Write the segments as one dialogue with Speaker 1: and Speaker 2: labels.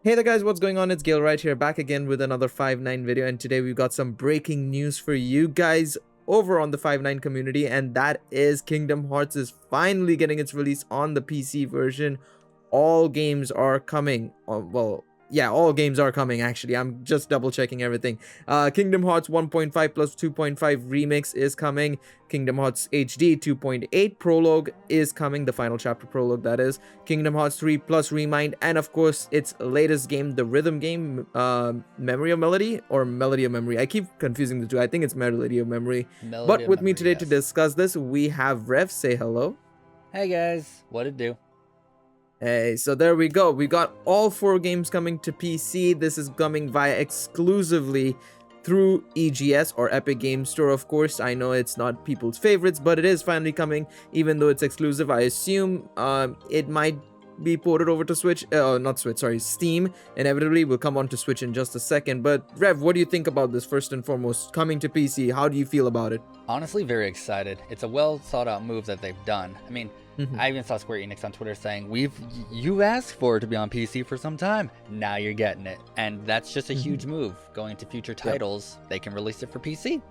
Speaker 1: Hey there guys, what's going on? It's Gale right here, back again with another 5-9 video, and today we've got some breaking news for you guys over on the 5-9 community, and that is Kingdom Hearts is finally getting its release on the PC version. All games are coming. Yeah, all games are coming actually. I'm just double checking everything. Kingdom Hearts 1.5 plus 2.5 Remix is coming. Kingdom Hearts HD 2.8 Prologue is coming, the final chapter prologue that is. Kingdom Hearts 3 plus Remind, and of course its latest game, the rhythm game, Memory of Melody or Melody of Memory. I keep confusing the two. I think it's Melody of Memory.
Speaker 2: Melody
Speaker 1: But
Speaker 2: of
Speaker 1: with me
Speaker 2: Memory,
Speaker 1: today to
Speaker 2: yes.
Speaker 1: discuss this, we have Rev. Say hello.
Speaker 2: Hey guys, what it do?
Speaker 1: Hey, so there we go. We got all 4 games coming to PC. This is coming via exclusively through EGS or Epic Games Store, of course. I know it's not people's favorites, but it is finally coming, even though it's exclusive. I assume it might be ported over to Switch, not Switch, sorry, Steam. Inevitably, we'll come on to Switch in just a second. But Rev, what do you think about this first and foremost? Coming to PC, how do you feel about it?
Speaker 2: Honestly, very excited. It's a well thought out move that they've done. I mean, I even saw Square Enix on Twitter saying, you asked for it to be on PC for some time. Now you're getting it. And that's just a huge move. Going to future titles, they can release it for PC.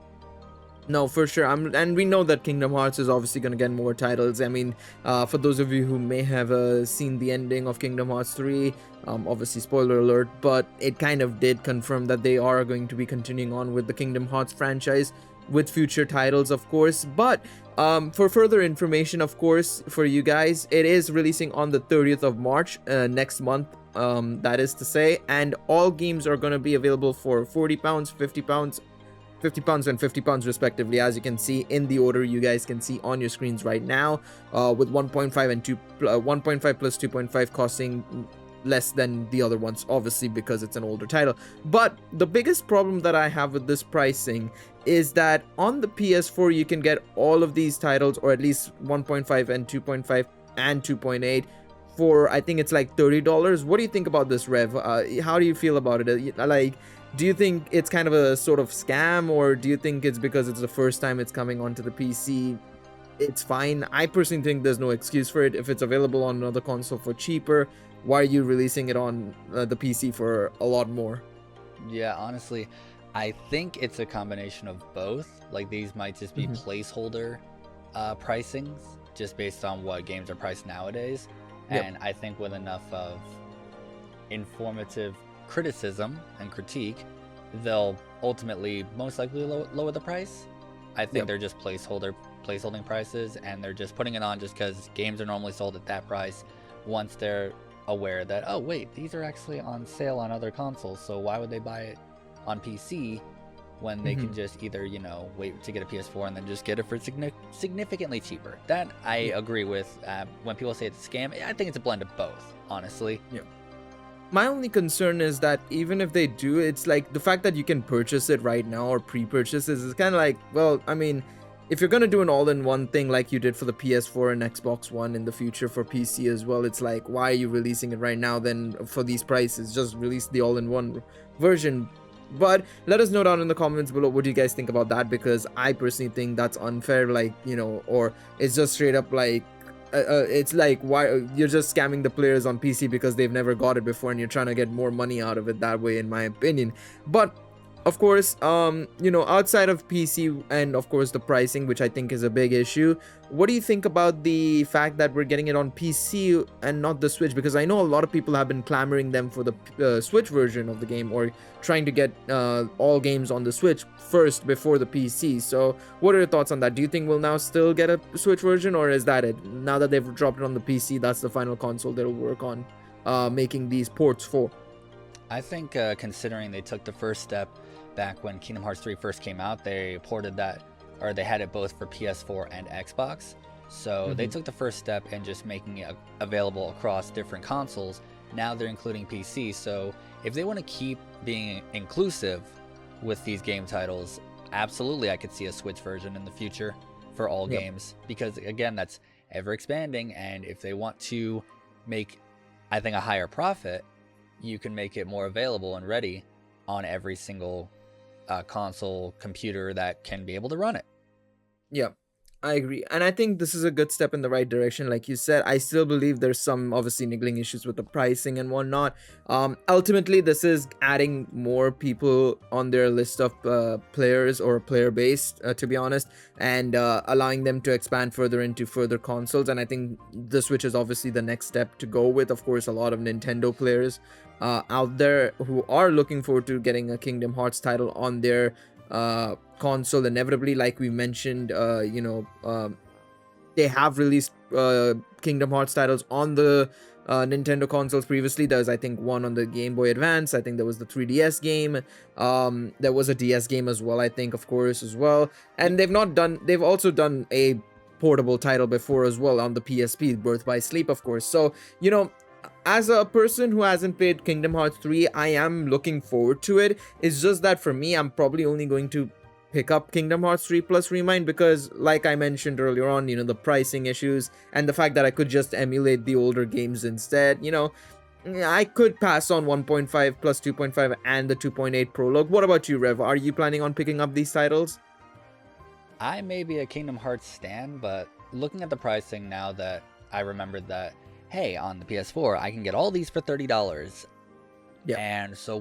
Speaker 1: No, for sure. And we know that Kingdom Hearts is obviously going to get more titles. I mean, for those of you who may have seen the ending of Kingdom Hearts 3, obviously spoiler alert, but it kind of did confirm that they are going to be continuing on with the Kingdom Hearts franchise with future titles, of course. But for further information, of course, for you guys, it is releasing on the 30th of March, next month. That is to say, and all games are going to be available for £40, £50, £50 and £50 respectively, as you can see in the order you guys can see on your screens right now, with 1.5 and 1.5 plus 2.5 costing less than the other ones, obviously because it's an older title. But the biggest problem that I have with this pricing is that on the PS4 you can get all of these titles, or at least 1.5 and 2.5 and 2.8, for I think it's like $30. What do you think about this, Rev? How do you feel about it? Like, do you think it's kind of a sort of scam, or do you think it's because it's the first time it's coming onto the PC? It's fine. I personally think there's no excuse for it. If it's available on another console for cheaper, why are you releasing it on the PC for a lot more?
Speaker 2: Yeah, honestly, I think it's a combination of both. Like, these might just be placeholder pricings, just based on what games are priced nowadays. And I think with enough of informative criticism and critique, they'll ultimately most likely lower the price. I think they're just placeholding prices, and they're just putting it on just because games are normally sold at that price. Once they're aware that, oh wait, these are actually on sale on other consoles, so why would they buy it on PC when they can just either, you know, wait to get a PS4 and then just get it for significantly cheaper. That I agree with. When people say it's a scam, I think it's a blend of both, honestly.
Speaker 1: My only concern is that even if they do, it's like the fact that you can purchase it right now or pre-purchase is kind of like, well, I mean, if you're gonna do an all-in-one thing like you did for the PS4 and Xbox One in the future for PC as well, it's like, why are you releasing it right now then for these prices? Just release the all-in-one version. But let us know down in the comments below what do you guys think about that, because I personally think that's unfair, like, you know, or it's just straight up like, it's like, why you're just scamming the players on PC because they've never got it before, and you're trying to get more money out of it that way, in my opinion. But of course, you know, outside of PC and of course the pricing, which I think is a big issue, what do you think about the fact that we're getting it on PC and not the Switch? Because I know a lot of people have been clamoring them for the Switch version of the game, or trying to get all games on the Switch first before the PC. So what are your thoughts on that? Do you think we'll now still get a Switch version, or is that it? Now that they've dropped it on the PC, that's the final console they'll work on making these ports for?
Speaker 2: I think considering they took the first step back when Kingdom Hearts 3 first came out, they ported that, or they had it both for PS4 and Xbox. So they took the first step in just making it available across different consoles. Now they're including PC. So if they want to keep being inclusive with these game titles, absolutely I could see a Switch version in the future for all games, because again, that's ever expanding. And if they want to make, I think, a higher profit, you can make it more available and ready on every single console computer that can be able to run it.
Speaker 1: Yeah. I agree. And I think this is a good step in the right direction. Like you said, I still believe there's some obviously niggling issues with the pricing and whatnot. Ultimately, this is adding more people on their list of players or player base, to be honest, and allowing them to expand further into further consoles. And I think the Switch is obviously the next step to go with. Of course, a lot of Nintendo players out there who are looking forward to getting a Kingdom Hearts title on their console inevitably, like we mentioned. They have released Kingdom Hearts titles on the Nintendo consoles previously. There's, I think, one on the Game Boy Advance. I think there was the 3DS game. There was a DS game as well, I think, of course, as well. And they've also done a portable title before as well on the PSP, Birth by Sleep, of course. So, as a person who hasn't played Kingdom Hearts 3, I am looking forward to it. It's just that for me, I'm probably only going to pick up Kingdom Hearts 3 plus Remind because, like I mentioned earlier on, the pricing issues and the fact that I could just emulate the older games instead. I could pass on 1.5 plus 2.5 and the 2.8 prologue. What about you, Rev? Are you planning on picking up these titles?
Speaker 2: I may be a Kingdom Hearts stan, but looking at the pricing now that I remembered that, hey, on the PS4, I can get all these for $30.
Speaker 1: Yeah.
Speaker 2: And so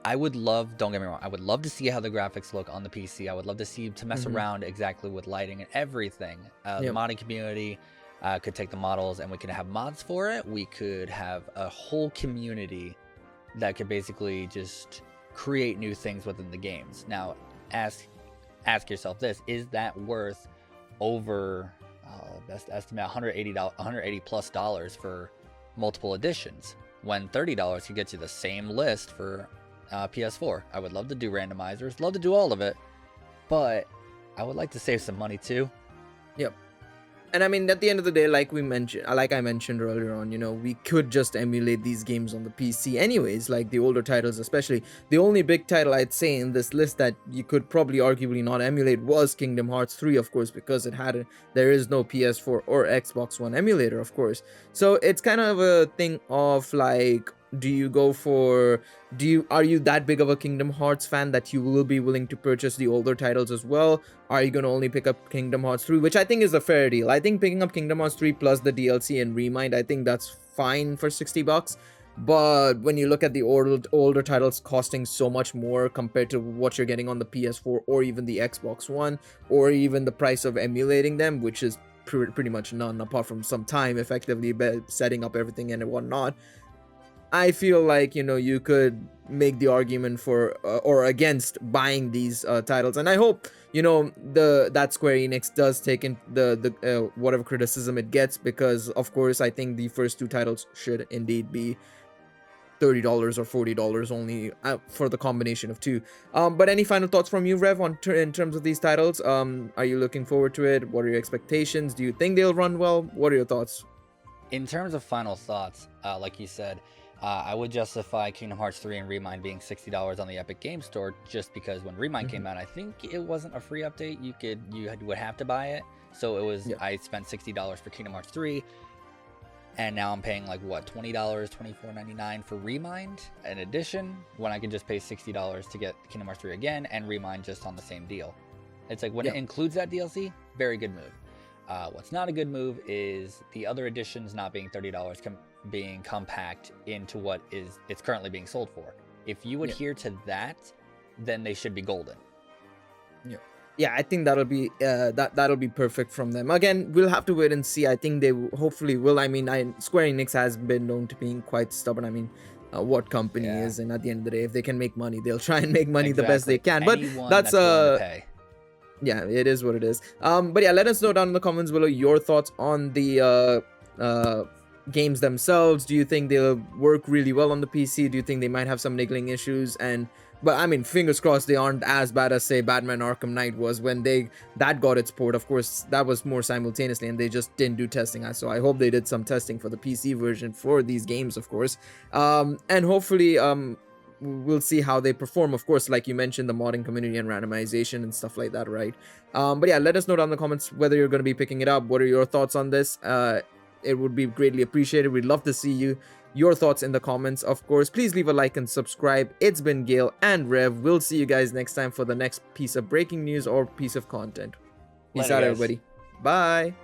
Speaker 2: I would love, don't get me wrong, I would love to see how the graphics look on the PC. I would love to mess around exactly with lighting and everything. The modding community could take the models and we could have mods for it. We could have a whole community that could basically just create new things within the games. Now, ask yourself this, is that worth over best estimate $180 plus for multiple editions when $30 could get you the same list for PS4? I would love to do randomizers, love to do all of it, but I would like to save some money too.
Speaker 1: Yep. And I mean, at the end of the day, like I mentioned earlier on, we could just emulate these games on the PC anyways, like the older titles especially. The only big title I'd say in this list that you could probably arguably not emulate was Kingdom Hearts 3, of course, because there is no PS4 or Xbox One emulator, of course. So it's kind of a thing of like, are you that big of a Kingdom Hearts fan that you will be willing to purchase the older titles as well? Are you going to only pick up Kingdom Hearts 3, which I think is a fair deal? I think picking up Kingdom Hearts 3 plus the DLC and Remind, I think that's fine for $60. But when you look at the older titles costing so much more compared to what you're getting on the PS4 or even the Xbox One, or even the price of emulating them, which is pretty much none apart from some time effectively setting up everything and whatnot, I feel like you could make the argument for or against buying these titles. And I hope that Square Enix does take in the whatever criticism it gets, because of course I think the first two titles should indeed be $30 or $40 only for the combination of two. But any final thoughts from you, Rev, in terms of these titles? Are you looking forward to it? What are your expectations? Do you think they'll run well? What are your thoughts?
Speaker 2: In terms of final thoughts, like you said, I would justify Kingdom Hearts 3 and Remind being $60 on the Epic Game Store, just because when Remind came out, I think it wasn't a free update. You would have to buy it. So it was, I spent $60 for Kingdom Hearts 3, and now I'm paying like what, $20, $24.99 for Remind an edition, when I could just pay $60 to get Kingdom Hearts 3 again and Remind just on the same deal. It's like when it includes that DLC, very good move. What's not a good move is the other editions not being $30, being compact into what it's currently being sold for. If you adhere to that, then they should be golden.
Speaker 1: Yeah, I think that'll be that'll be perfect from them. Again, we'll have to wait and see. I think they hopefully will. I mean, Square Enix has been known to being quite stubborn. I mean, what company is, and at the end of the day, if they can make money, they'll try and make money the best they can.
Speaker 2: Anyone
Speaker 1: but that's yeah, it is what it is. But yeah, let us know down in the comments below your thoughts on the games themselves. Do you think they'll work really well on the PC? Do you think they might have some niggling issues? But I mean, fingers crossed they aren't as bad as, say, Batman Arkham Knight was when that got its port. Of course, that was more simultaneously, and they just didn't do testing. So I hope they did some testing for the PC version for these games, of course. And hopefully, we'll see how they perform. Of course, like you mentioned, the modding community and randomization and stuff like that, right? But yeah, let us know down in the comments whether you're going to be picking it up. What are your thoughts on this? it would be greatly appreciated. We'd love to see your thoughts in the comments. Of course, please leave a like and subscribe. It's been Gale and Rev. We'll see you guys next time for the next piece of breaking news or piece of content. Peace
Speaker 2: Later,
Speaker 1: out,
Speaker 2: guys.
Speaker 1: everybody. Bye.